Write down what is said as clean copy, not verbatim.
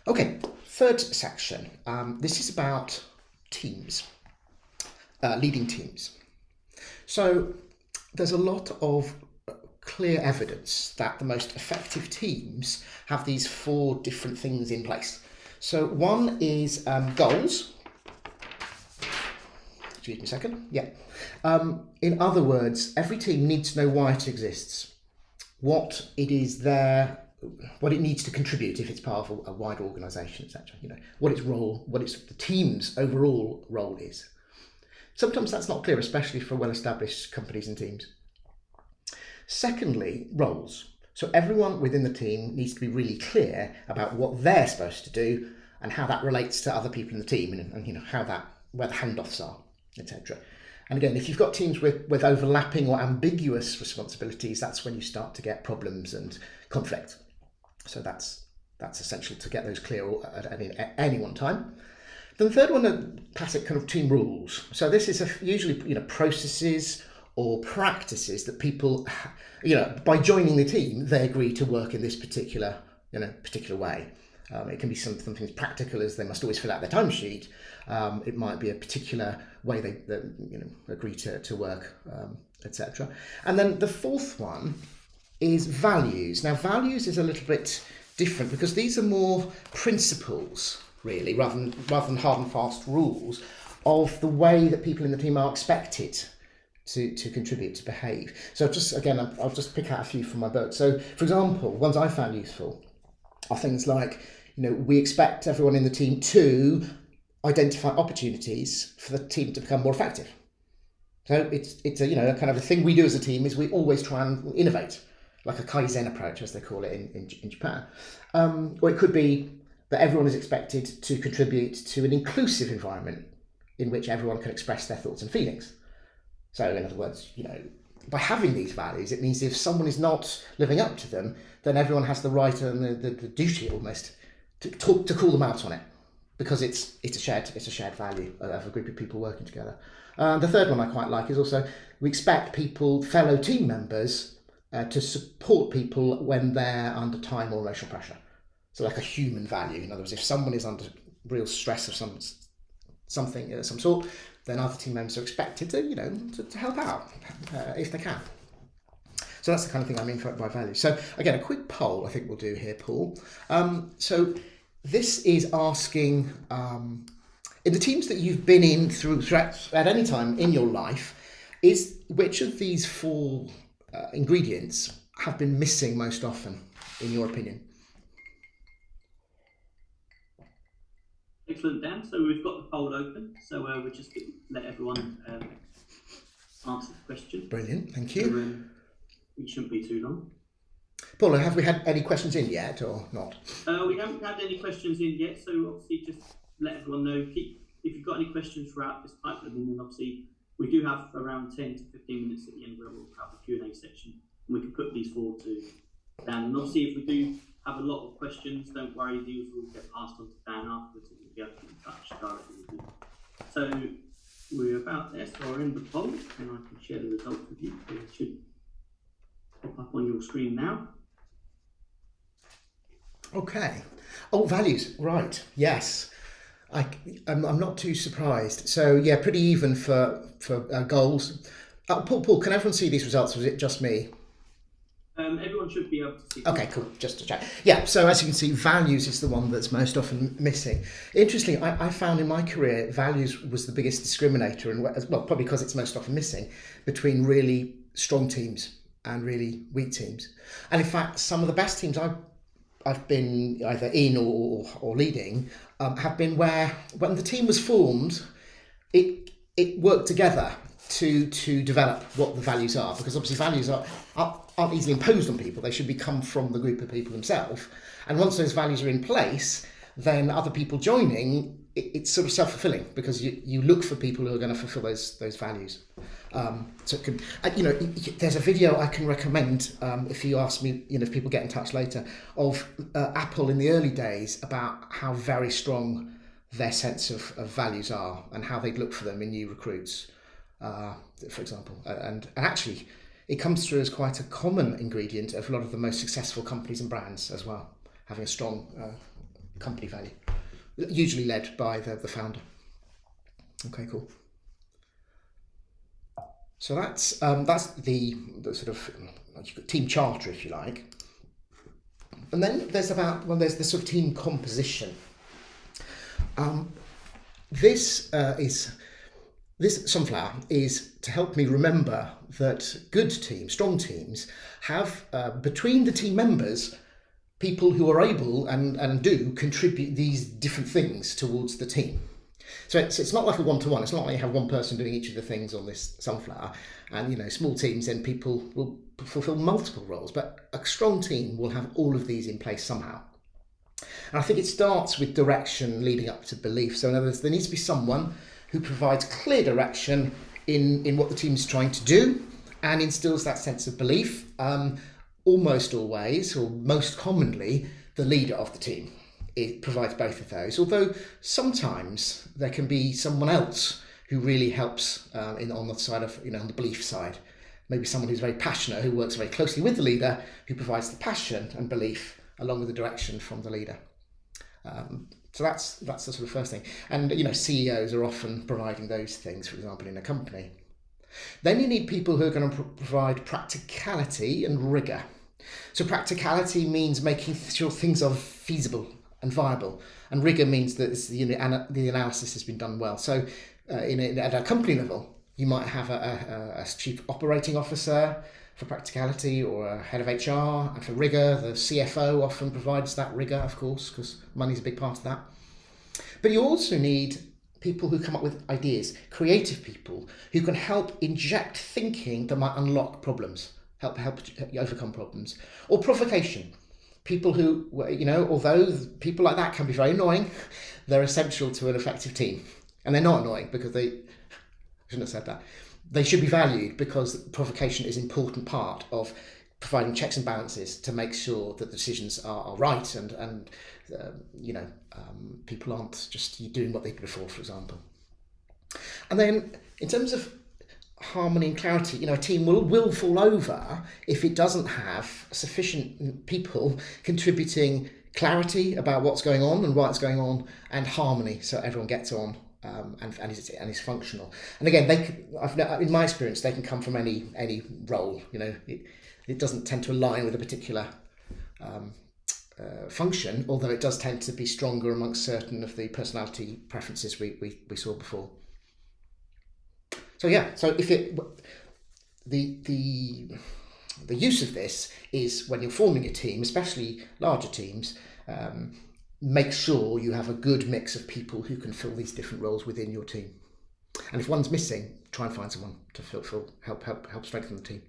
Okay, third section. This is about teams, leading teams. So there's a lot of clear evidence that the most effective teams have these 4 different things in place. So one is goals. Excuse me a second. Yeah. In other words, every team needs to know why it exists, what it is there, what it needs to contribute if it's part of a wider organisation, etc. What its role, what its the team's overall role is. Sometimes that's not clear, especially for well-established companies and teams. Secondly, roles. So everyone within the team needs to be really clear about what they're supposed to do and how that relates to other people in the team, and how that, where the handoffs are, etc. And again, if you've got teams with overlapping or ambiguous responsibilities, that's when you start to get problems and conflict. So that's essential to get those clear at any one time. Then the third one are classic kind of team rules. So this is usually processes or practices that people, by joining the team, they agree to work in this particular way. It can be something as practical as they must always fill out their timesheet. It might be a particular way they agree to work, etc. And then the fourth one is values. Now, values is a little bit different because these are more principles, really, rather than hard and fast rules of the way that people in the team are expected to contribute, to behave. So I'll just pick out a few from my book. So, for example, ones I found useful are things like, we expect everyone in the team to identify opportunities for the team to become more effective. So it's a kind of a thing we do as a team is we always try and innovate, like a Kaizen approach, as they call it in Japan. Or it could be that everyone is expected to contribute to an inclusive environment in which everyone can express their thoughts and feelings. So in other words, by having these values, it means if someone is not living up to them, then everyone has the right and the duty almost to call them out on it, because it's a shared value of a group of people working together. The third one I quite like is also we expect fellow team members, to support people when they're under time or emotional pressure. So like a human value. In other words, if someone is under real stress of some sort, then other team members are expected to help out if they can. So that's the kind of thing I mean by value. So again, a quick poll I think we'll do here, Paul. So this is asking, in the teams that you've been in throughout at any time in your life, is which of these 4 ingredients have been missing most often, in your opinion? Excellent, Dan. So we've got the poll open. So we'll just let everyone answer the question. Brilliant, thank you. So, it shouldn't be too long. Paula, have we had any questions in yet or not? We haven't had any questions in yet. So obviously just let everyone know. If you've got any questions throughout, just type them in. And obviously we do have around 10 to 15 minutes at the end where we'll have a Q&A section. And we can put these forward to Dan. And obviously if we do have a lot of questions, don't worry, these will get passed on to Dan afterwards and we'll be able to get in touch directly with you. So we're about there, so I'll end the poll and I can share the results with you. So it should pop up on your screen now. Okay. Oh, values, right, yes. I'm not too surprised. So yeah, pretty even for goals. Paul, can everyone see these results or is it just me? Everyone should be able to see. Okay, cool. Just to check. Yeah, so as you can see, values is the one that's most often missing. Interestingly, I found in my career, values was the biggest discriminator, and well, probably because it's most often missing, between really strong teams and really weak teams. And in fact, some of the best teams I've been either in or leading have been where, when the team was formed, it worked together to develop what the values are, because obviously values aren't easily imposed on people. They should come from the group of people themselves. And once those values are in place, then other people joining, it's sort of self-fulfilling, because you look for people who are going to fulfill those values. So it can, there's a video I can recommend if you ask me, if people get in touch later, of Apple in the early days about how very strong their sense of values are and how they'd look for them in new recruits, for example. And actually, it comes through as quite a common ingredient of a lot of the most successful companies and brands as well, having a strong company value, usually led by the founder. Okay, cool. So that's the sort of team charter, if you like. And then there's the sort of team composition. This sunflower is to help me remember that good teams, strong teams, have between the team members people who are able and do contribute these different things towards the team. So it's not like a one-to-one. It's not like you have one person doing each of the things on this sunflower. And small teams, then people will fulfill multiple roles. But a strong team will have all of these in place somehow. And I think it starts with direction leading up to belief. So in other words, there needs to be someone who provides clear direction in what the team is trying to do and instills that sense of belief. Almost always, or most commonly, the leader of the team. It provides both of those, although sometimes there can be someone else who really helps on the side of, on the belief side. Maybe someone who's very passionate, who works very closely with the leader, who provides the passion and belief along with the direction from the leader. So that's the sort of first thing. And CEOs are often providing those things, for example, in a company. Then you need people who are going to provide practicality and rigor. So practicality means making sure things are feasible and viable, and rigor means that the analysis has been done well. So at a company level, you might have a chief operating officer for practicality, or a head of HR, and for rigor, the CFO often provides that rigor, of course, because money's a big part of that. But you also need people who come up with ideas, creative people who can help inject thinking that might unlock problems, help overcome problems, or provocation. People who, although people like that can be very annoying, they're essential to an effective team. And they're not annoying because I shouldn't have said that. They should be valued because provocation is an important part of providing checks and balances to make sure that the decisions are right and people aren't just doing what they did before, for example. And then in terms of harmony and clarity, a team will fall over if it doesn't have sufficient people contributing clarity about what's going on and why it's going on, and harmony, so everyone gets on and is functional. And again, in my experience, they can come from any role. It doesn't tend to align with a particular function, although it does tend to be stronger amongst certain of the personality preferences we saw before. So if the use of this is when you're forming a team, especially larger teams, make sure you have a good mix of people who can fill these different roles within your team. And if one's missing, try and find someone to help strengthen the team.